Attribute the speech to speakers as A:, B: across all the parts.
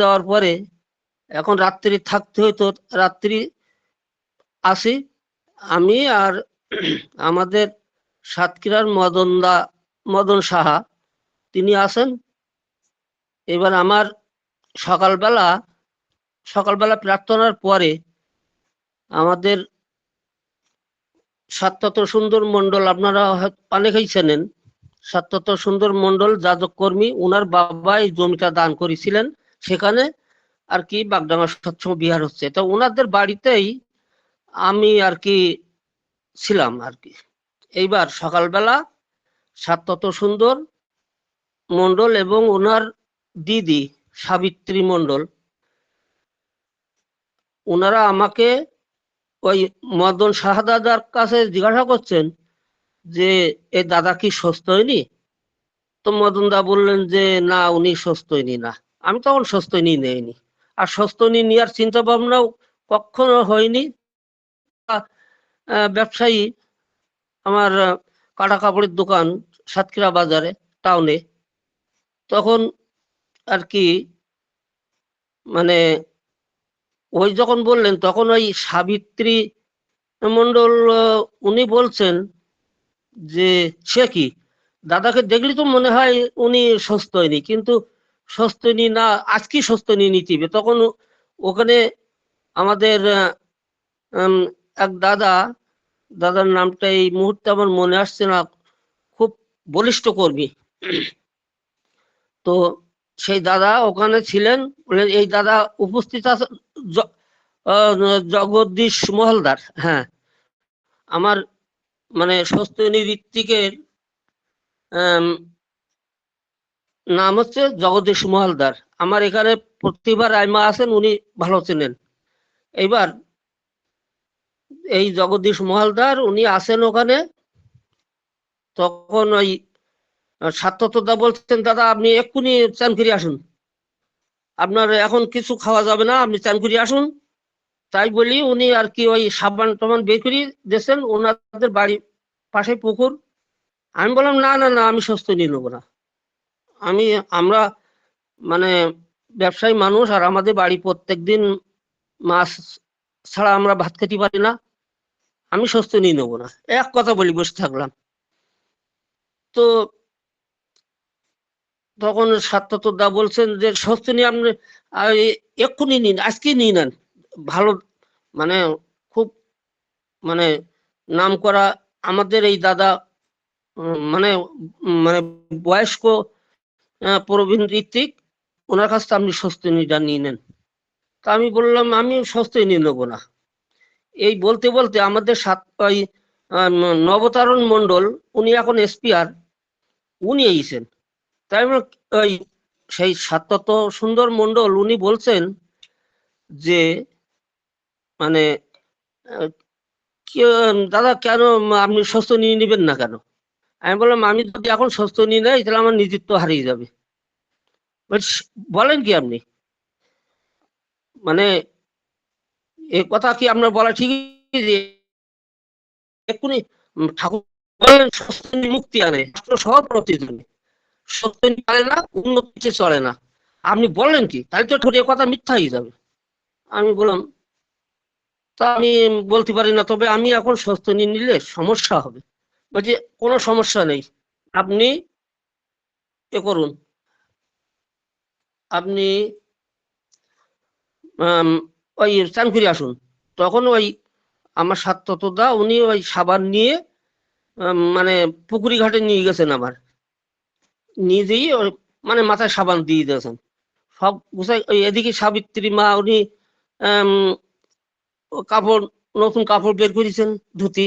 A: দেওয়ার পরে এখন রাত্রি থাকতে হইতো, রাত্রি আসি আমি আর আমাদের সাতক্ষীরার মদন সাহা তিনি আসেন। এবার আমার সকালবেলা প্রার্থনার পরে আমাদের সাত্তত সুন্দর মন্ডল, আপনারা অনেকেই চেনেন, সাত্তত সুন্দর মন্ডল যাজক কর্মী, ওনার বাবা এই জমিটা দান করেছিলেন। সেখানে আর কি বাগডাঙ্গা সৎসঙ্গ বিহার হচ্ছে, তো ওনাদের বাড়িতেই আমি আর কি ছিলাম আর কি। এইবার সকালবেলা সাত্তত সুন্দর মন্ডল এবং ওনার দিদি সাবিত্রী মন্ডল, ওনারা আমাকে ওই মদন শাহদাদার কাছে জিজ্ঞাসা করছেন যে এ দাদা কি সুস্থ হয়নি? তো মদন দা বললেন যে না, উনি সুস্থ হয়নি না। আমি তখন সুস্থ নেইনি, আর সুস্থ নেওয়ার চিন্তা ভাবনাও কখনো হয়নি। ব্যবসায়ী, আমার কাটা কাপড়ের দোকান সাতক্ষীরা বাজারে টাউনে, তখন আর কি মানে ওই যখন বললেন তখন ওই সাবিত্রী মন্ডল উনি বলছেন যে সে কি, দাদাকে দেখলি তো মনে হয় উনি সুস্থ হয়নি, কিন্তু সুস্থ হয়নি না, আজকে সুস্থ নিয়ে নিতে হবে। তখন ওখানে আমাদের এক দাদার নামটা এই মুহূর্তে আমার মনে আসছে না, খুব বলিষ্ঠ কর্মী। তো সেই দাদা ওখানে ছিলেন, এই দাদা উপস্থিত আছে জগদীশ মহলদার। হ্যাঁ, আমার মানে স্বস্তিনী ঋত্বিকের নাম হচ্ছে জগদীশ মহলদার। আমার এখানে প্রতিভা রাইমা আছেন, উনি ভালো চেনেন। এইবার এই জগদীশ মহলদার উনি আসেন ওখানে, তখন ওই সাত্যতদা বলছেন দাদা আপনি এক্ষুনি চান ফিরে আসুন, আপনার এখন কিছু খাওয়া যাবে না, আপনি চান ফিরে আসুন। তাই বলি উনি আর কি ওই সাবান টাবান বের করে দিয়েছেন, ওনাদের বাড়ির পাশে পুকুর। আমি বললাম না না না, আমি সুস্থ নিয়ে নেবো না, আমরা মানে ব্যবসায়ী মানুষ, আর আমাদের বাড়ি প্রত্যেকদিন মাছ ছাড়া আমরা ভাত খেতে পারি না, আমি সুস্থ নিয়ে নেবো না। এক কথা বলি বসে থাকলাম। তো তখন সাত্ততদা বলছেন যে সুস্থ নিয়ে আপনি এক্ষুনি নিন, আজকে নিয়ে নেন, ভালো মানে খুব মানে নাম করা আমাদের এই দাদা, মানে মানে বয়স্ক প্রবীণ ঋত্বিক, ওনার কাছ থেকে আপনি স্বস্তিনীটা নিয়ে নেন। তা আমি বললাম আমি স্বস্তি নিয়ে নেবো না। এই বলতে বলতে আমাদের ওই নবতারণ মন্ডল, উনি এখন এসপিআর, উনি এইছেন। তাই ওই সেই সাত্তত সুন্দর মন্ডল উনি বলছেন যে মানে দাদা কেন আপনি স্বস্তি নিয়ে নেবেন না কেন? আমি বললাম আমি যদি এখন স্বস্তি নিয়ে নেই তাহলে আমার নিজত্ব হারিয়ে যাবে। বলেন কি আপনি, মানে এই কথা কি আপনার বলা ঠিক? এক্ষুনি ঠাকুর বলেন স্বস্তি মুক্তি আনে, সব প্রতিদিন সত্য পারে না, উন্নতি চলে না। আপনি বলেন কি, তাহলে তো এ কথা মিথ্যা হয়ে যাবে। আমি বললাম তা আমি বলতে পারি না, তবে আমি এখন স্বস্তি নিয়ে নিলে সমস্যা হবে। বলছি কোনো সমস্যা নেই, আপনি এ করুন, আপনি ওই চান ফিরে আসুন। তখন ওই আমার সাত্ততদা উনি ওই সাবান নিয়ে মানে পুকুরি ঘাটে নিয়ে গেছেন, আমার নিয়ে দিয়ে মানে মাথায় সাবান দিয়ে দিয়েছেন, সব গুছাই। ওই এদিকে সাবিত্রী মা উনি কাপড়, নতুন কাপড় বের করেছেন, ধুতি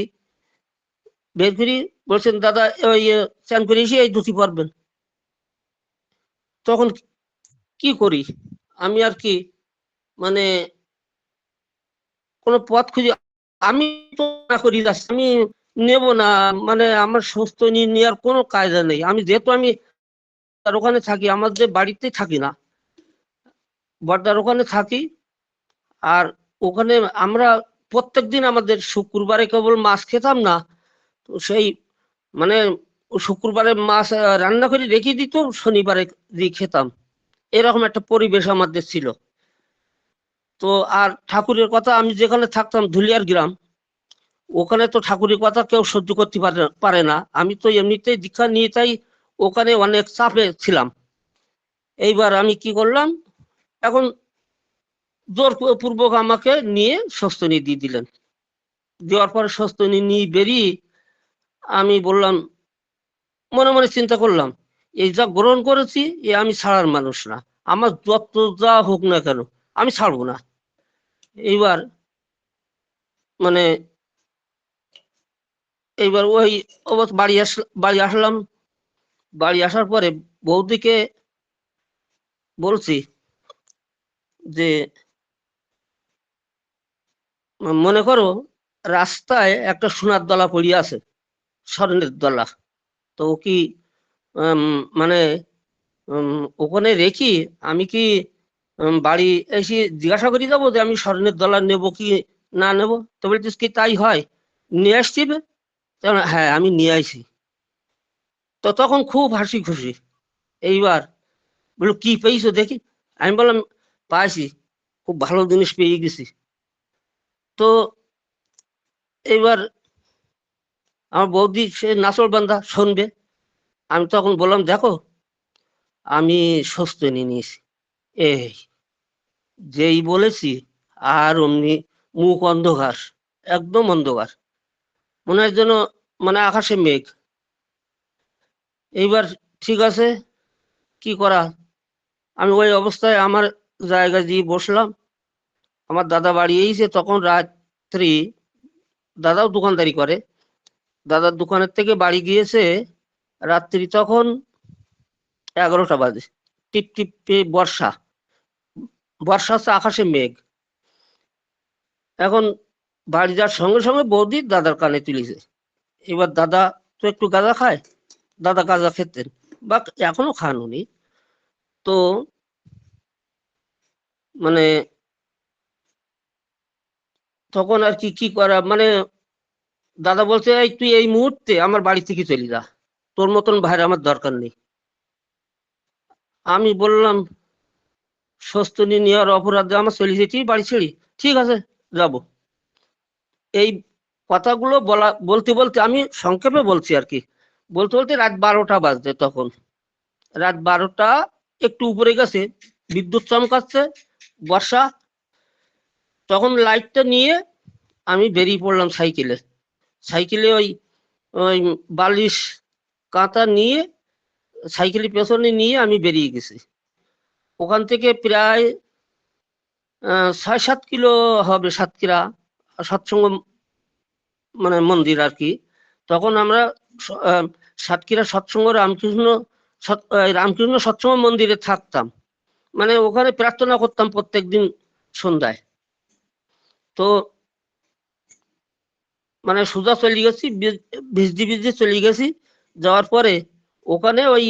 A: বের করি, বলছেন দাদা ওই চান করে এসে এই ধুতি পরবেন। তখন কি করি আমি আর কি, মানে কোনো পথ খুঁজি, আমি তো না করি আমি নেব না, মানে আমার সুস্থ নিয়ে নেওয়ার কোনো কায়দা নেই। আমি যেহেতু আমি তার ওখানে থাকি, আমাদের বাড়িতে থাকি না, বর্দার ওখানে থাকি, আর ওখানে আমরা প্রত্যেকদিন আমাদের শুক্রবারে কেবল মাছ খেতাম না, তো সেই মানে শুক্রবারে মাছ রান্না করে রেখে দিত, শনিবারে দিয়ে খেতাম, এরকম একটা পরিবেশ আমাদের ছিল। তো আর ঠাকুরের কথা, আমি যেখানে থাকতাম ধুলিয়ার গ্রাম, ওখানে তো ঠাকুরের কথা কেউ সহ্য করতে পারে না। আমি তো এমনিতেই দীক্ষা নিয়ে তাই ওখানে অনেক চাপে ছিলাম। এইবার আমি কি করলাম, এখন জোরপূর্বক আমাকে নিয়ে স্বস্তিনী দিয়ে দিলেন। দেওয়ার পরে স্বস্তিনী নিয়ে বেরিয়ে আমি বললাম, মনে মনে চিন্তা করলাম, এই যা গ্রহণ করেছি এ আমি ছাড়ার মানুষ না, আমার যত যা হোক না কেন আমি ছাড়বো না। এইবার মানে এইবার ওই অবশ্য বাড়ি আসলাম। বাড়ি আসার পরে বৌদিকে বলছি যে, মনে করো রাস্তায় একটা সোনার দলা পড়িয়া আছে, স্বর্ণের দলা, তো কি মানে ওখানে রেখি আমি কি বাড়ি এসে জিজ্ঞাসা করে যাবো যে আমি স্বর্ণের দলা নেব কি না নেব? তো বলছিস কি তাই হয়, নিয়ে আসছি? হ্যাঁ আমি নিয়ে আইছি। তো তখন খুব হাসি খুশি। এইবার বললো কি পেয়েছো দেখি। আমি বললাম পাইছি, খুব ভালো জিনিস পেয়ে গেছি। তো এইবার আমার বৌদি সে নাচর বান্দা শুনবে। আমি তখন বললাম দেখো আমি স্বস্তিনী নিয়েছি। এই যেই বলেছি আর অমনি মুখ অন্ধকার, একদম অন্ধকার, মনে হয় যেন মানে আকাশে মেঘ। এইবার ঠিক আছে, কি করা। আমি ওই অবস্থায় আমার জায়গায় দিয়ে বসলাম। আমার দাদা বাড়ি এসে তখন রাত্রি, দাদাও দোকানদারি করে, দাদার দোকানের থেকে বাড়ি গিয়েছে রাত্রি তখন 11টা বাজে। টিপ টিপে বর্ষা, বর্ষা হচ্ছে আকাশে মেঘ। এখন বাড়ি যাওয়ার সঙ্গে সঙ্গে বৌদি দাদার কানে তুলেছে। এবার দাদা তো একটু গাঁজা খায়, দাদা গাঁজা খেতেন বা এখনো খান উনি। তো মানে তখন আর কি কি করা, মানে দাদা বলছে এই তুই এই মুহূর্তে আমার বাড়ি থেকে চলে যা, তোর মতন ভাইয়ের আমার দরকার নেই। আমি বললাম স্বস্তিনী নেওয়ার অপরাধে আমার চলে যেতেই বাড়ি ছেড়ে, ঠিক আছে যাব। এই কথাগুলো বলতে বলতে আমি সংক্ষেপে বলছি আর কি, বলতে বলতে রাত 12টা বাজছে তখন। রাত 12টা একটু উপরে গেছে, বিদ্যুৎ চমকাচ্ছে, বর্ষা। তখন লাইটটা নিয়ে আমি বেরিয়ে পড়লাম সাইকেলে। সাইকেলে ওই ওই বালিশ কাঁথা নিয়ে সাইকেলের পেছনে নিয়ে আমি বেরিয়ে গেছি। ওখান থেকে প্রায় 6-7 কিলো হবে, সাতক্ষীরা সৎসঙ্গ মানে মন্দির আর কি। তখন আমরা সাতক্ষীরা সৎসঙ্গ রামকৃষ্ণ সৎসঙ্গ মন্দিরে থাকতাম, মানে ওখানে প্রার্থনা করতাম প্রত্যেকদিন সন্ধ্যায়। তো মানে সোজা চলে গেছি, ভিজতে ভিজতে চলে গেছি। যাওয়ার পরে ওখানে ওই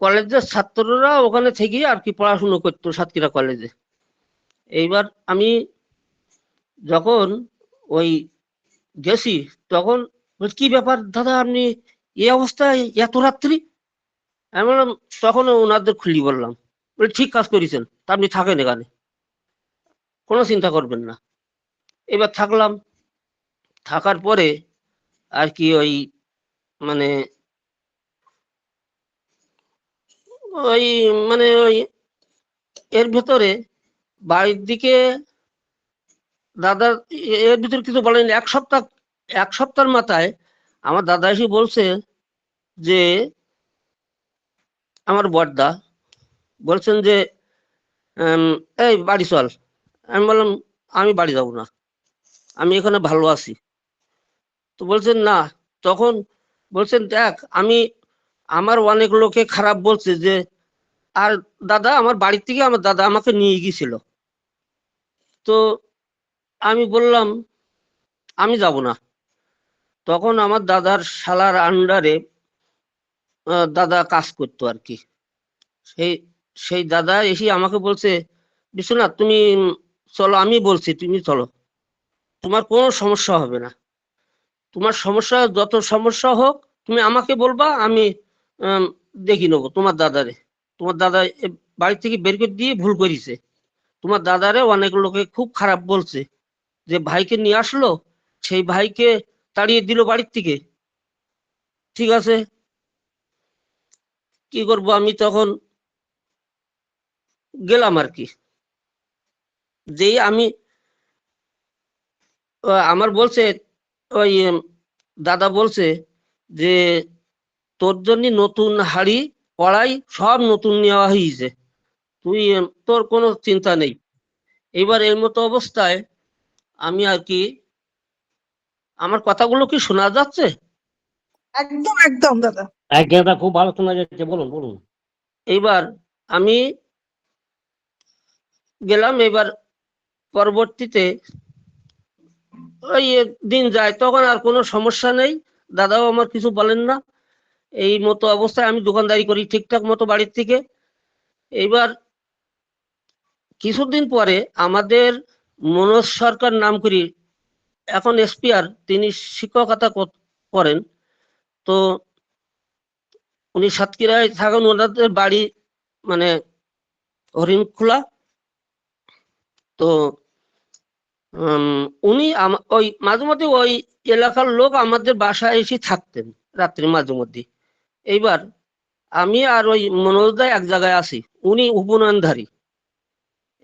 A: কলেজের ছাত্ররা ওখানে থেকে আর কি পড়াশুনো করতো সাতক্ষীরা কলেজে। এইবার আমি যখন ওই গেছি তখন কি ব্যাপার দাদা আপনি এই অবস্থায় এত রাত্রি? আমি বললাম, তখন ওনাদের খুলি বললাম, বলে ঠিক কাজ করেছেন, তা আপনি থাকেন এখানে, কোনো চিন্তা করবেন না। এবার থাকলাম, থাকার পরে আর কি ওই মানে ওই মানে ওই এর ভেতরে বাড়ির দিকে দাদা, এর ভিতরে কিছু বলেনি। এক সপ্তাহের মাথায় আমার দাদা এসে বলছে যে, আমার বড়দা বলছেন যে এই বাড়ি চল। আমি বললাম আমি বাড়ি যাব না, আমি এখানে ভালো আছি। তো বলছেন না, তখন বলছেন দেখ আমি, আমার অনেক লোকে খারাপ বলছে যে, আর দাদা আমার বাড়ি থেকে আমার দাদা আমাকে নিয়ে গিয়েছিল। তো আমি বললাম আমি যাব না। তখন আমার দাদার শালার আন্ডারে দাদা কাজ করতো আর কি। সেই সেই দাদা এসে আমাকে বলছে, বিশ্বনাথ তুমি চলো, আমি বলছি তুমি চলো, তোমার কোনো সমস্যা হবে না, তোমার সমস্যা যত সমস্যা হোক তুমি আমাকে বলবা, আমি দেখি নেবো তোমার দাদারে। তোমার দাদা বাড়ি থেকে বের করে দিয়ে ভুল করেছে। তোমার দাদারে অনেক লোকে খুব খারাপ বলছে, যে ভাইকে নিয়ে আসলো, সেই ভাইকে তাড়িয়ে দিল বাড়ির থেকে। ঠিক আছে, কি করব, আমি তখন গেলাম আর কি। যেই আমি আমার বলছে ওই দাদা বলছে যে তোর জন্য নতুন হাড়ি কড়াই সব নতুন নেওয়া হয়েছে, তুই তোর কোনো চিন্তা নেই। এবার এর মতো অবস্থায় আমি আর কি, আমার কথাগুলো কি শোনা যাচ্ছে?
B: একদম একদম দাদা।
C: একদম দাদা, খুব ভালো শোনা যাচ্ছে, বলুন বলুন।
A: এইবার আমি গেলাম। এবার পরবর্তীতে ওই দিন যায়, তখন আর কোনো সমস্যা নেই, দাদাও আমার কিছু বলেন না। এই মতো অবস্থায় আমি দোকানদারি করি ঠিকঠাক মতো বাড়ির থেকে। এইবার কিছুদিন পরে আমাদের মনোজ সরকার নাম করি, এখন এসপিআর, তিনি শিক্ষকতা করেন। তো উনি সাতক্ষীরায় থাকেন, ওনাদের বাড়ি মানে হরিণখোলা। তো উনি ওই মাঝে মধ্যে ওই এলাকার লোক আমাদের বাসায় এসে থাকতেন রাত্রে মাঝে মধ্যে। এইবার আমি আর ওই মনোজদা এক জায়গায় আছি, উনি উপনয়নধারী।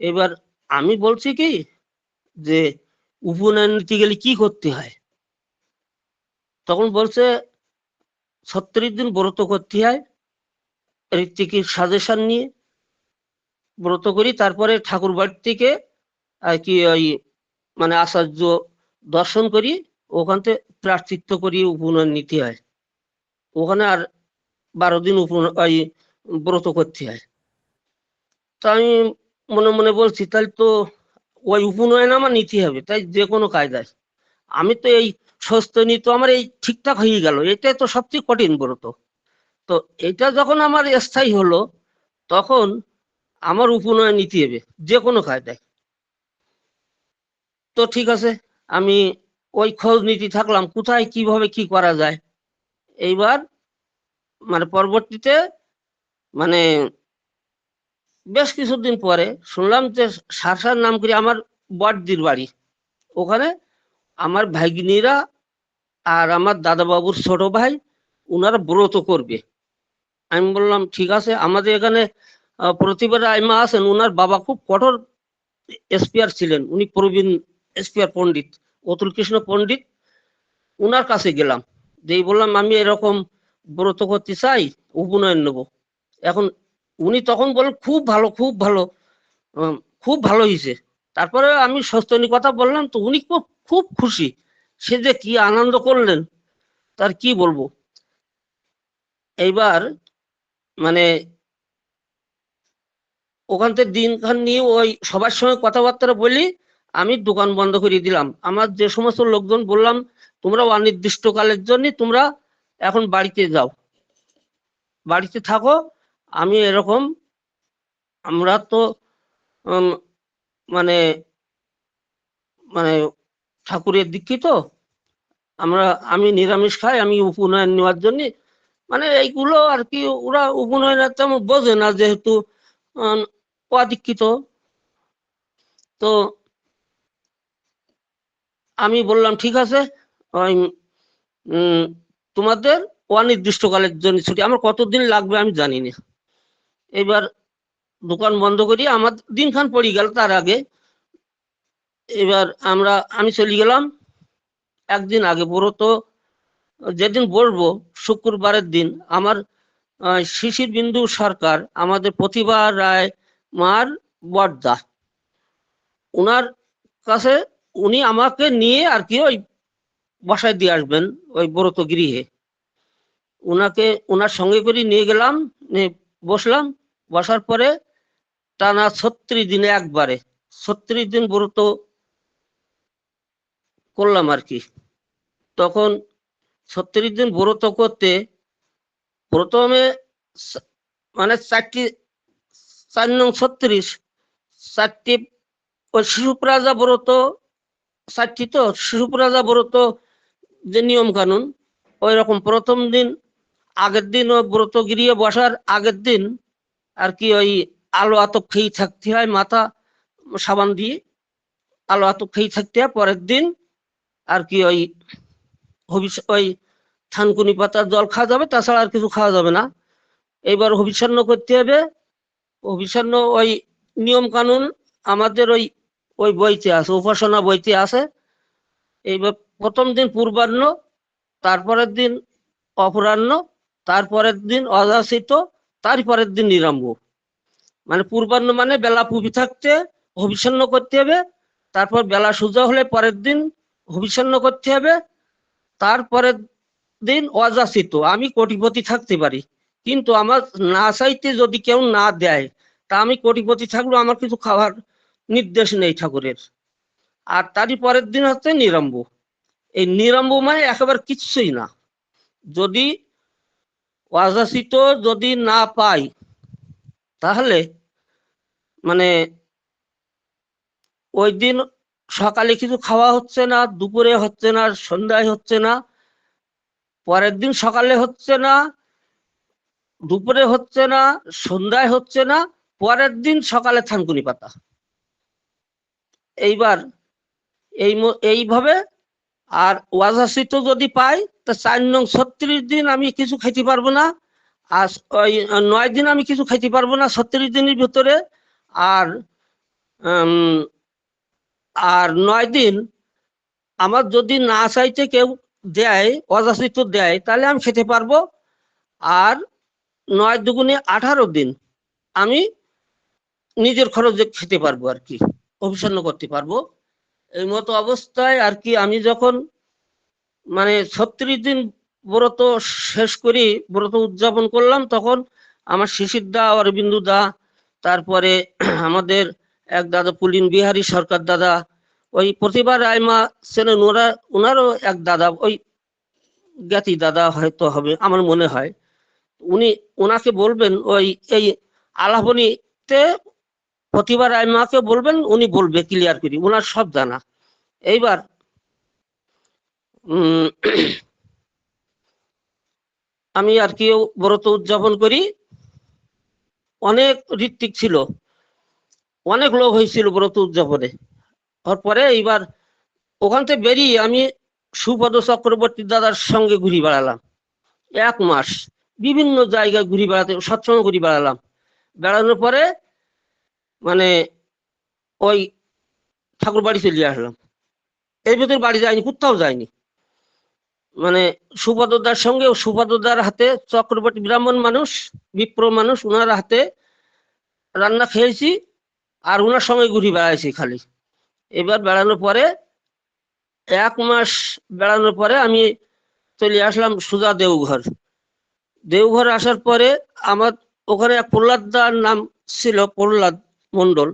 A: এবার আমি বলছি কি যে উপনয়ন নিতে গেলে কি করতে হয়, তখন বলছে 36 দিন ব্রত করতে হয়, ঋত্বিকের সাজেশন নিয়ে ব্রত করি, তারপরে ঠাকুর বাড়ি থেকে আর কি ওই মানে আচার্য দর্শন করি, ওখান থেকে প্রায়শ্চিত্ত করি উপনয়ন নিতে হয়, ওখানে আর 12 দিন ওই ব্রত করতে হয়। তা আমি মনে মনে বলছি তাহলে তো ওই উপনয়ন আমার নিতে হবে, তাই যে কোনো কায়দায় আমি তো এই স্বস্তি তো আমার এই ঠিকঠাক হয়ে গেল, এটাই তো সবচেয়ে কঠিন ব্রত। তো এটা যখন আমার স্থায়ী হলো, তখন আমার উপনয়ন নিতে হবে যে কোনো কায়দায়। তো ঠিক আছে, আমি ওই খোঁজ নিতে থাকলাম কোথায় কিভাবে কি করা যায়। এইবার মানে পরবর্তীতে মানে বেশ কিছুদিন পরে শুনলাম যে সারসার নাম করে আমার বড়দির বাড়ি, ওখানে আমার ভাগ্নিরা আর আমার দাদা বাবুর ছোট ভাই ওনারা ব্রত করবে। আমি বললাম ঠিক আছে, আমাদের এখানে প্রতিভা রায়মা আছেন, ওনার বাবা খুব কঠোর এসপিআর ছিলেন, উনি প্রবীণ এসপিআর পণ্ডিত অতুল কৃষ্ণ পণ্ডিত। ওনার কাছে গেলাম, যেই বললাম আমি এরকম ব্রত করতে চাই, উপনয়ন নেব। এখন উনি তখন বলেন খুব ভালো খুব ভালো, খুব ভালো হয়েছে। তারপরে আমি সস্তনী কথা বললাম, তো উনি খুব খুব খুশি, সে যে কি আনন্দ করলেন তার কি বলবো। এইবার মানে ওখান থেকে দিনখান নিয়ে ওই সবার সঙ্গে কথাবার্তা বলি, আমি দোকান বন্ধ করে দিলাম। আমার যে সমস্ত লোকজন বললাম তোমরা অনির্দিষ্টকালের জন্য তোমরা এখন বাড়িতে যাও, বাড়িতে থাকো, আমি এরকম, আমরা তো মানে মানে ঠাকুরের দীক্ষিত, আমি নিরামিষ খাই, আমি উপনয়ন নেওয়ার জন্য মানে এইগুলো আর কি, ওরা উপনয়ন তেমন বোঝে না যেহেতু অদীক্ষিত। তো আমি বললাম ঠিক আছে, ওই তোমাদের অনির্দিষ্টকালের জন্য ছুটি, আমার কতদিন লাগবে আমি জানি না। এবার দোকান বন্ধ করি, আমার দিনখান পড়ে গেল তার আগে। এবার আমি চলে গেলাম একদিন আগে ব্রত যেদিন বলবো শুক্রবারের দিন। আমার শিশির বিন্দু সরকার, আমাদের প্রতিভা রায় মার বড়দা, উনার কাছে উনি আমাকে নিয়ে আর কি ওই বাসায় দিয়ে আসবেন ওই ব্রত গৃহে। উনাকে ওনার সঙ্গে করে নিয়ে গেলাম, বসলাম, বসার পরে টানা 36 দিনে একবারে 36 দিন ব্রত করলাম আর কি। তখন 36 দিন ব্রত করতে প্রথমে মানে 4 নং 36, 4টি ওই শিশুপ্রাজা ব্রত, 4টি তো শিশুপ্রাজা ব্রত যে নিয়ম কানুন ওই রকম। প্রথম দিন আগের দিন ও ব্রত গৃহে বসার আগের দিন আর কি ওই আলো আতপ খেয়ে থাকতে হয়, মাথা সাবান দিয়ে আলো আতপ খেয়ে থাকতে হয়। পরের দিন আর কি ওই ওই থানকুনি পাতার জল খাওয়া যাবে, তাছাড়া আর কিছু খাওয়া যাবে না। এইবার অভিসন্ন করতে হবে। অভিসন্ন ওই নিয়ম কানুন আমাদের ওই ওই বইতে আছে, উপাসনা বইতে আছে। এইবার প্রথম দিন পূর্বাহ্ন, তারপরের দিন অপরাহ্ন, তারপরের দিন অযাচিত, তারপরের দিন নিরাম্ব। মানে পূর্বাহ্ন মানে বেলা পুবি থাকতে অভিসন্ন করতে হবে, তারপর বেলা সোজা হলে পরের দিন অভিসন্ন করতে হবে, তারপরের দিন অযাচিত। আমি কোটিপতি থাকতে পারি, কিন্তু আমার না চাইতে যদি কেউ না দেয়, তা আমি কোটিপতি থাকলেও আমার কিছু খাওয়ার নির্দেশ নেই ঠাকুরের। আর তারই পরের দিন হচ্ছে নিরাম্ব। এই নিরাম্ব মানে একেবারে কিচ্ছুই না। যদি অযাচিত যদি না পাই, তাহলে মানে ওই দিন সকালে কিছু খাওয়া হচ্ছে না, দুপুরে হচ্ছে না, সন্ধ্যায় হচ্ছে না, পরের দিন সকালে হচ্ছে না, দুপুরে হচ্ছে না, সন্ধ্যায় হচ্ছে না, পরের দিন সকালে থানকুনি পাতা। এইবার এইভাবে। আর ওয়াজাসিত যদি পাই, তা 4 নং 36 দিন আমি কিছু খাইতে পারবো না। আর ওই 9 দিন আমি কিছু খাইতে পারবো না 36 দিনের ভিতরে। আর আর 9 দিন আমার যদি না চাইতে কেউ দেয়, অযাচিত দেয়, তাহলে আমি খেতে পারবো। আর 9 দুগুণে 18 দিন আমি নিজের খরচে খেতে পারবো আর কি, অভিসন্ন করতে পারবো। এই মতো অবস্থায় আর কি আমি যখন মানে 36 দিন ব্রত শেষ করি, ব্রত উদযাপন করলাম, তখন আমার শিশির দা, অরবিন্দু দা, তারপরে আমাদের এক দাদা পুলিন বিহারী সরকার দাদা, ওই প্রতিভা রায়মা সেন, ওনারও এক দাদা, ওই জ্ঞাতি দাদা হয়তো হবে আমার মনে হয়। ওনাকে বলবেন ওই এই আলাপনীতে প্রতিভা রায়মাকে বলবেন, উনি বলবে ক্লিয়ার করি, ওনার সব জানা। এইবার আমি আর কি ব্রত উদযাপন করি। অনেক ঋত্বিক ছিল, অনেক লোক হয়েছিল ব্রত উদযাপনে। তারপরে এইবার ওখান থেকে বেরিয়ে আমি সুপদ চক্রবর্তী দাদার সঙ্গে ঘুরে বেড়ালাম 1 মাস। বিভিন্ন জায়গায় ঘুরে বেড়াতে, সৎসঙ্গ ঘুরে বেড়ালাম। বেড়ানোর পরে মানে ওই ঠাকুর বাড়ি চলে আসলাম। এর ভিতরে বাড়ি যায়নি, কোথাও যায়নি। মানে সুপদদার সঙ্গে, সুপদদার হাতে, চক্রবর্তী ব্রাহ্মণ মানুষ, বিপ্র মানুষ, ওনার হাতে রান্না খেয়েছি আর ওনার সঙ্গে ঘুরে বেড়াইছি খালি। এবার বেড়ানোর পরে 1 মাস বেড়ানোর পরে আমি চলে আসলাম সুজা দেওঘর। দেওঘর আসার পরে আমার ওখানে এক প্রহ্লাদ দার নাম ছিল, প্রহ্লাদ মন্ডল,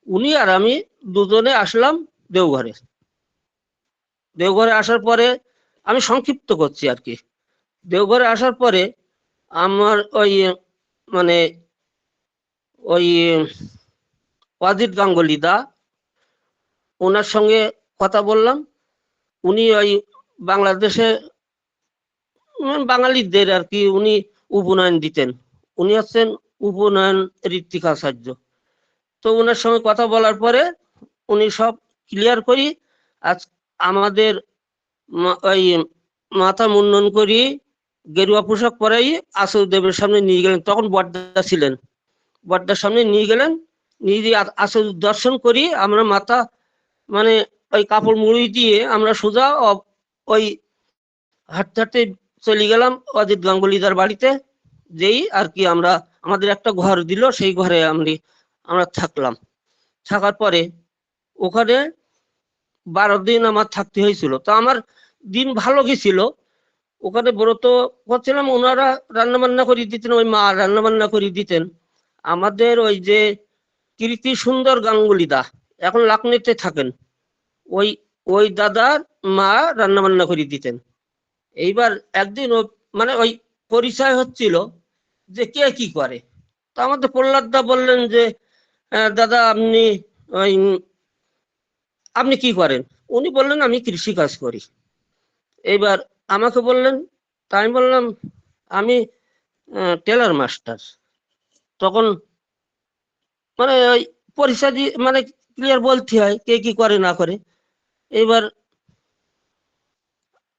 A: উনি আর আমি দুজনে আসলাম দেওঘরে। দেওঘরে আসার পরে আমি সংক্ষিপ্ত করছি আর কি। দেওঘরে আসার পরে আমার ওই মানে ওই অজিত গাঙ্গুলি দা, ওনার সঙ্গে কথা বললাম। উনি ওই বাংলাদেশে বাঙালিদের আর কি উনি উপনয়ন দিতেন। উনি হচ্ছেন উপনয়ন ঋত্বিকাচার্য। তো ওনার সঙ্গে কথা বলার পরে উনি সব ক্লিয়ার করি। আজ আমাদের ওই মাথা মুন্ডন করি, গেরুয়া পোশাক পরাই আশুদেবের সামনে নিয়ে গেলেন। তখন বড়দা ছিলেন, বড়দার সামনে নিয়ে গেলেন। নিয়ে দিয়ে আশুর দর্শন করি আমরা। মাথা মানে ওই কাপড় মুড়ি দিয়ে আমরা সোজা ওই হাঁটতে হাঁটতে চলে গেলাম অজিত গাঙ্গুলিদার বাড়িতে। যেই আর কি আমরা, আমাদের একটা ঘর দিল, সেই ঘরে আমরা থাকলাম। থাকার পরে ওখানে 12 দিন আমার থাকতে হয়েছিল। তো আমার দিন ভালো গেছিল। ওখানে ব্রত করছিলাম, ওনারা রান্না বান্না করে দিতেন, ওই মা রান্না বান্না করে দিতেন। আমাদের ওই যে কীর্তি সুন্দর গাঙ্গুলি দা, এখন লাকনিতে থাকেন, ওই ওই দাদার মা রান্না বান্না করে দিতেন। এইবার একদিন মানে ওই পরিচয় হচ্ছিল যে কে কি করে। তো আমাদের প্রহ্লাদ দা বললেন যে দাদা ওই আপনি কি করেন? উনি বললেন আমি কৃষি কাজ করি। এইবার আমাকে বললেন, তাই আমি বললাম আমি টেলার মাস্টার। তখন মানে ওই পরিচয় মানে ক্লিয়ার বলতে হয় কে কি করে না করে। এবার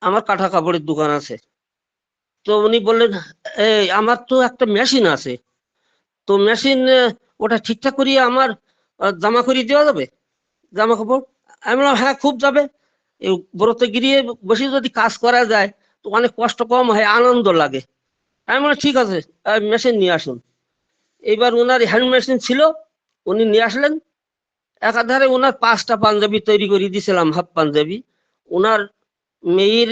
A: আমার কাঁথা কাপড়ের দোকান আছে, তো উনি বললেন এই আমার তো একটা মেশিন আছে, তো মেশিন ওটা ঠিকঠাক করিয়ে আমার জামা করিয়ে দেওয়া যাবে, জামা কাপড়। আমি বললাম হ্যাঁ খুব যাবে, এই বরতে গিরিয়ে বসে যদি কাজ করা যায় তো অনেক কষ্ট কম হয়, আনন্দ লাগে। আমি বললাম ঠিক আছে, মেশিন নিয়ে আসুন। এইবার ওনার হ্যান্ড মেশিন ছিল, উনি নিয়ে আসলেন। একাধারে ওনার 5টা পাঞ্জাবি তৈরি করে দিয়েছিলাম, হাফ পাঞ্জাবি। ওনার মেয়ের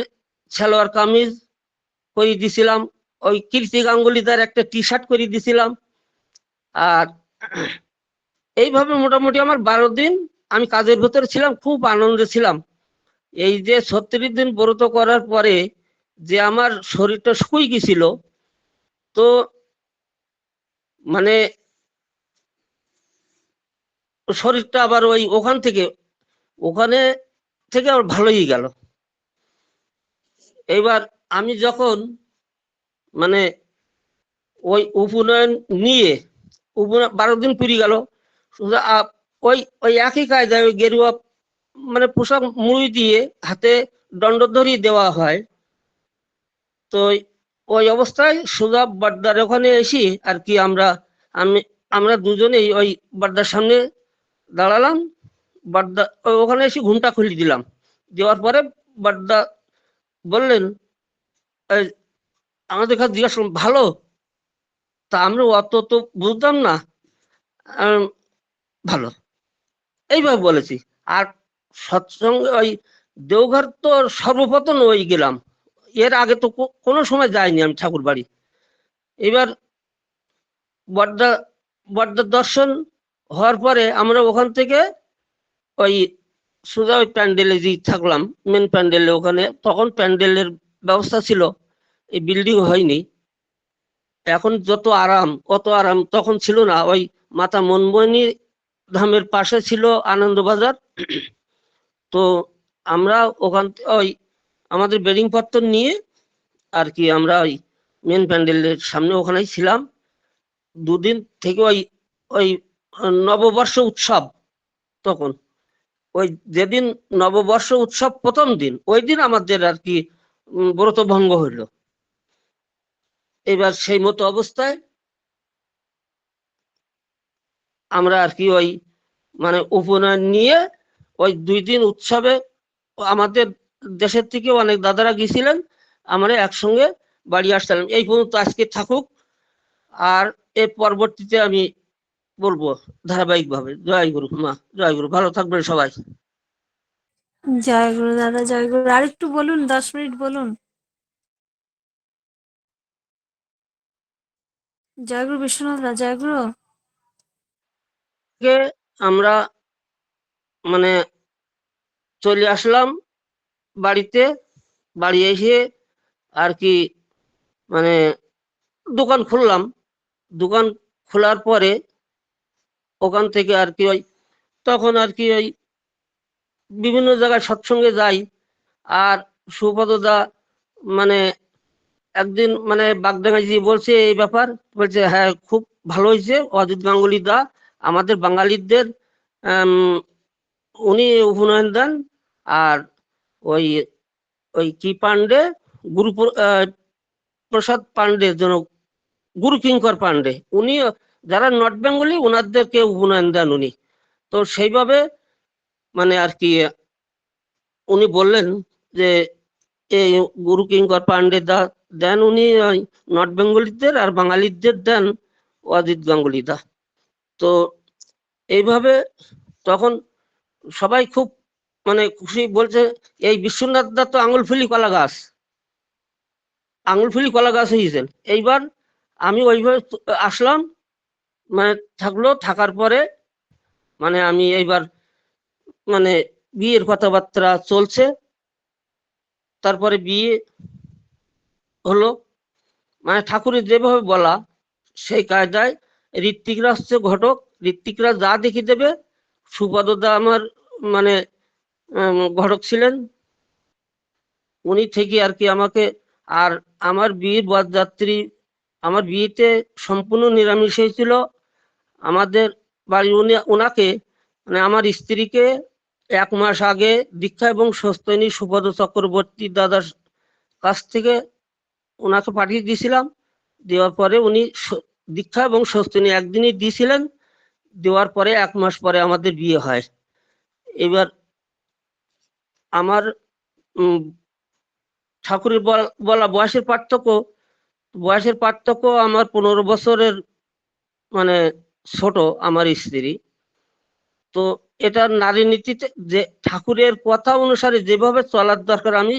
A: সালোয়ার কামিজ করে দিছিলাম, ওই কীর্তি গাঙ্গুলিদার একটা টি শার্ট করে দিছিলাম। আর এইভাবে মোটামুটি আমার 12 দিন আমি কাজের ভেতরে ছিলাম, খুব আনন্দে ছিলাম। এই যে 36 দিন ব্রত করার পরে যে আমার শরীরটা শুকিয়ে গেছিল, তো মানে শরীরটা আবার ওই ওখানে থেকে আবার ভালোই গেল। এইবার আমি যখন মানে ওই উপনয়ন নিয়ে 12 দিন পুরি গেল, ওই ওই একই কায়দায় ওই গেরুয়া মানে পোশাক মুড়ি দিয়ে হাতে দণ্ডধ্বনি দেওয়া হয়। তো ওই অবস্থায় সোজা বাড্ডার ওখানে এসে আর কি আমি আমরা দুজনেই ওই বাড্ডার সামনে দাঁড়ালাম। বাড্ডা ওখানে এসে ঘুমটা খুলে দিলাম, দেওয়ার পরে বাড্ডা বললেন "এই, আমাদের কাছে জিজ্ঞাসা করলাম, ভালো?" তা আমরা অত তো বুঝতাম না। আম, ভালো, এইভাবে বলেছি। আর সৎসঙ্গে ওই দেওঘর তো সর্বপ্রথম ওই গেলাম, এর আগে তো কোনো সময় যাইনি আমি ঠাকুর বাড়ি। এবার বড্ডা বড্ডার দর্শন হওয়ার পরে আমরা ওখান থেকে ওই সোজা ওই প্যান্ডেলে যে থাকলাম, মেন প্যান্ডেলে। ওখানে তখন প্যান্ডেলের ব্যবস্থা ছিল, এই বিল্ডিং হয়নি। এখন যত আরাম অত আরাম তখন ছিল না। ওই মাতা মনমোহিনী ধামের পাশে ছিল আনন্দবাজার। তো আমরা ওই আমাদের বেডিং পত্র নিয়ে আর কি আমরা ওই মেন প্যান্ডেলের সামনে ওখানেই ছিলাম 2 দিন থেকে। ওই ওই নববর্ষ উৎসব তখন, ওই যেদিন নববর্ষ উৎসব প্রথম দিন, ওই দিন আমাদের আর কি ব্রত ভঙ্গ হইলো। এবার সেই মতো অবস্থায় আমরা আর কি ওই মানে উপনয়ন নিয়ে ওই 2 দিন উৎসবে আমাদের দেশের থেকে অনেক দাদারা গিয়েছিলেন, আমরা একসঙ্গে বাড়ি আসলাম। এই পর্যন্ত আজকে থাকুক, আর এর পরবর্তীতে আমি বলবো ধারাবাহিক ভাবে। জয় গুরু মা, জয় গুরু, ভালো থাকবেন সবাই।
D: জয় গুরু দাদা, জয় গুরু। আরেকটু বলুন, 10 মিনিট বলুন। জয় গুরু বিশ্বনাথ দা, জয় গুরু।
A: আমরা মানে চলে আসলাম বাড়িতে। বাড়ি এসে আর কি মানে দোকান খুললাম। দোকান খোলার পরে ওখান থেকে আর কি ওই তখন আর কি ওই বিভিন্ন জায়গায় সৎসঙ্গে যাই। আর সুপদদা মানে একদিন মানে বাগডাঙ্গায় যে বলছে এই ব্যাপার, বলছে হ্যাঁ খুব ভালো হয়েছে অজিত গাঙ্গুলি দা আমাদের বাঙালিদের উনি উপনয়ন দেন। আর ওই ওই কি পান্ডে গুরু প্রসাদ পান্ডে যেন গুরু কিঙ্কর পান্ডে, উনি যারা নর্থ বেঙ্গলি ওনাদেরকে উপনয়ন দেন উনি। তো সেইভাবে মানে আর কি উনি বললেন যে এই গুরু কিঙ্কর পান্ডে দা দেন উনি নর্থ বেঙ্গলিদের, আর বাঙালিদের দেন অজিত গাঙ্গুলি দা। তো এইভাবে তখন সবাই খুব মানে খুশি, বলছে এই বিশ্বনাথ দা তো আঙুলফুলি কলা গাছ, আঙুলফুলি কলা গাছ হয়েছেন। এইবার আমি ওইভাবে আসলাম, মানে থাকার পরে মানে আমি এইবার মানে বিয়ের কথাবার্তা চলছে। তারপরে বিয়ে হলো, মানে ঠাকুরের যেভাবে বলা সেই কায়দায় ঋত্বিকরা হচ্ছে ঘটক, ঋত্বিকরা যা দেখি দেবে। সুপদদা আমার মানে ঘটক ছিলেন, উনি থেকে আর কি আমাকে। আর আমার বিয়ের বরযাত্রী, আমার বিয়েতে সম্পূর্ণ নিরামিষ হয়েছিল। আমাদের বাড়ি ওনাকে মানে আমার স্ত্রীকে 1 মাস আগে দীক্ষা এবং স্বস্তিনী সুপদ চক্রবর্তী দাদার কাছ থেকে ওনাকে পাঠিয়ে দিয়েছিলাম। দেওয়ার পরে উনি দীক্ষা এবং স্বস্তিনী একদিনই দিয়েছিলেন। দেওয়ার পরে 1 মাস পরে আমাদের বিয়ে হয়। এবার আমার ঠাকুরের বলা বয়সের পার্থক্য আমার 15 বছরের মানে ছোট আমার স্ত্রী। তো এটা নারী নীতিতে যে ঠাকুরের কথা অনুসারে যেভাবে চলার দরকার, আমি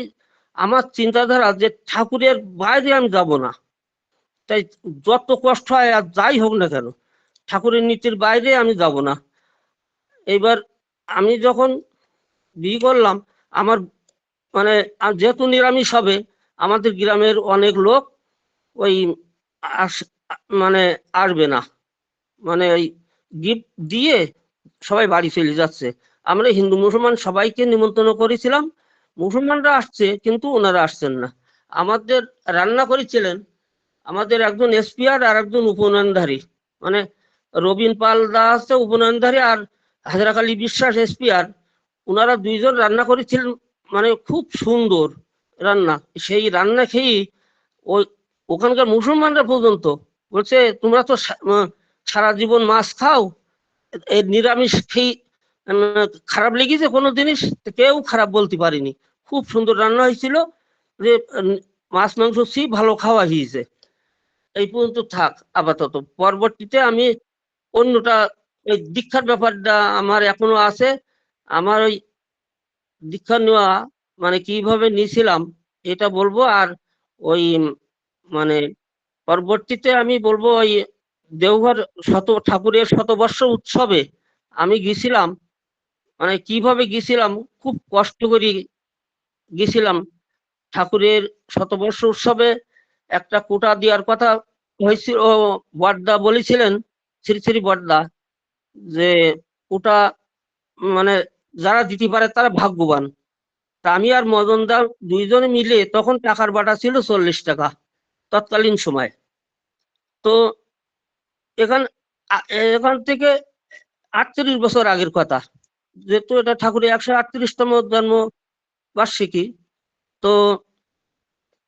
A: আমার চিন্তাধারা যে ঠাকুরের বাইরে আমি যাব না। তাই যত কষ্ট হয় আর যাই হোক না কেন, ঠাকুরের নীতির বাইরে আমি যাব না। এবার আমি যখন বিয়ে করলাম, আমার মানে যেহেতু নিরামিষ হবে, আমাদের গ্রামের অনেক লোক ওই মানে আসবে না, মানে ওই গিফট দিয়ে সবাই বাড়ি চলে যাচ্ছে। আমরা হিন্দু মুসলমান সবাইকে নিমন্ত্রণ করেছিলাম, মুসলমানরা আসছে কিন্তু ওনারা আসছেন না। আমাদের রান্না করেছিলেন আমাদের একজন এসপিআর আর একজন উপনয়নধারী, মানে রবিন পাল দা আছে উপনয়নধারী আর হাজরাক আলী বিশ্বাস এসপিআর, ওনারা দুইজন রান্না করেছিলেন, মানে খুব সুন্দর রান্না। সেই রান্না খেয়েই ওই ওখানকার মুসলমানরা পর্যন্ত বলছে তোমরা তো সারা জীবন মাছ খাও, এই নিরামিষ খেয়ে খারাপ লেগেছে কোনো জিনিস? কেউ খারাপ বলতে পারিনি, খুব সুন্দর রান্না হয়েছিল, যে মাছ মাংস ভালো খাওয়া হয়েছে। এই পর্যন্ত থাক আপাতত। পরবর্তীতে আমি অন্যটা ওই দীক্ষার ব্যাপারটা আমার এখনো আছে। আমার ওই দীক্ষা নেওয়া মানে কিভাবে নিয়েছিলাম এটা বলবো। আর ওই মানে পরবর্তীতে আমি বলবো ওই দেওঘর ঠাকুরের শতবর্ষ উৎসবে আমি গেছিলাম, মানে কিভাবে গেছিলাম, খুব কষ্ট করে গেছিলাম। ঠাকুরের শতবর্ষ উৎসবে একটা কোটা দেওয়ার কথা হয়েছিল, বড়দা বলেছিলেন, শ্রী শ্রী বড়দা, যে কোটা মানে যারা দিতে পারে তারা ভাগ্যবান। তা আমি আর মদনদা দুইজনে মিলে, তখন টাকার বাটা ছিল 40 টাকা তৎকালীন সময়। তো এখান এখান থেকে 38 বছর আগের কথা, যেহেতু এটা ঠাকুরের 138তম জন্ম বার্ষিকী। তো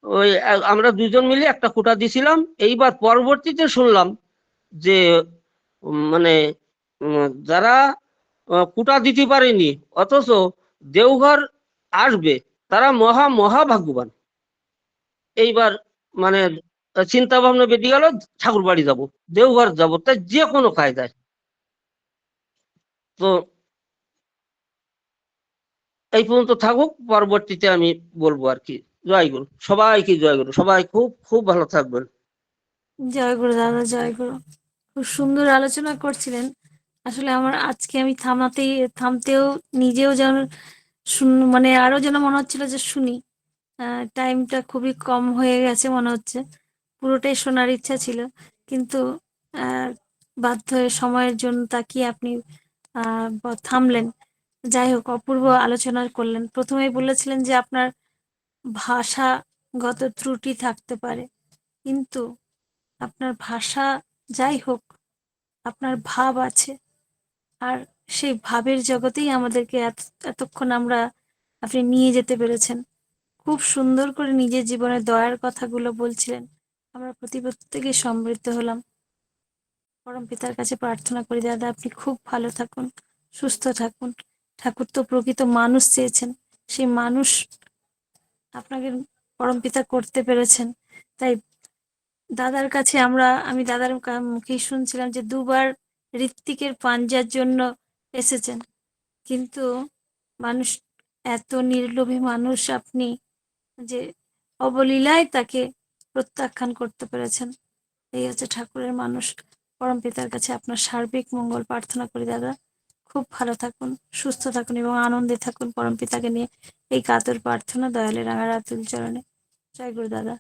A: ওই আমরা দুজন মিলে একটা কোটা দিছিলাম। এইবার পরবর্তীতে শুনলাম যে মানে যারা কোটা দিতে পারেনি অথচ দেওঘর আসবে, তারা মহা মহা ভাগ্যবান। এইবার মানে চিন্তা ভাবনা বেরিয়ে গেল, ঠাকুর বাড়ি যাবো, দেওঘর যাবো, তাই যে কোনো কায়দায়। তো এই পর্যন্ত থাকুক, পরবর্তীতে আমি বলবো আর কি। জয় গুরু, সবাইকে জয় গুরু, সবাই খুব খুব ভালো থাকবেন।
D: জয় গুরু দাদা, জয় গুরু। খুব সুন্দর আলোচনা করছিলেন। আসলে আমার আজকে আমি থামতেও নিজেও যেন মানে আরো যেন মনে হচ্ছিল যে শুনি। টাইমটা খুবই কম হয়ে গেছে মনে হচ্ছে, পুরোটাই শোনার ইচ্ছা ছিল, কিন্তু বাধ্য হয়ে সময়ের জন্য তাকিয়ে আপনি থামলেন। যাই হোক, অপূর্ব আলোচনা করলেন। প্রথমেই বলেছিলেন যে আপনার ভাষাগত ত্রুটি থাকতে পারে, কিন্তু আপনার ভাষা যাই হোক, আপনার ভাব আছে, আর সেই ভাবের জগতেই আমাদেরকে এতক্ষণ আপনি নিয়ে যেতে পেরেছেন। খুব সুন্দর করে নিজের জীবনের দয়ার কথাগুলো বলছিলেন। আমরা প্রত্যেকে সমৃদ্ধ হলাম। পরম পিতার কাছে প্রার্থনা করি দাদা আপনি খুব ভালো থাকুন, সুস্থ থাকুন। ঠাকুর তো প্রকৃত মানুষ চেয়েছেন, সেই মানুষ আপনাকে পরম পিতা করতে পেরেছেন। তাই দাদার কাছে আমি দাদার মুখেই শুনছিলাম যে 2বার ঋত্বিকের পাঞ্জার জন্য এসেছেন, কিন্তু মানুষ এত নির্লোভী মানুষ আপনি, যে অবলীলায় তাকে প্রত্যাখ্যান করতে পেরেছেন। এই হচ্ছে ঠাকুরের মানুষ। পরম পিতার কাছে আপনার সার্বিক মঙ্গল প্রার্থনা করি দাদা। খুব ভালো থাকুন, সুস্থ থাকুন এবং আনন্দে থাকুন পরম পিতাকে নিয়ে। এই কাতর প্রার্থনা দয়ালের রাঙা রাতুল চরণে। জয় গুরু দাদা।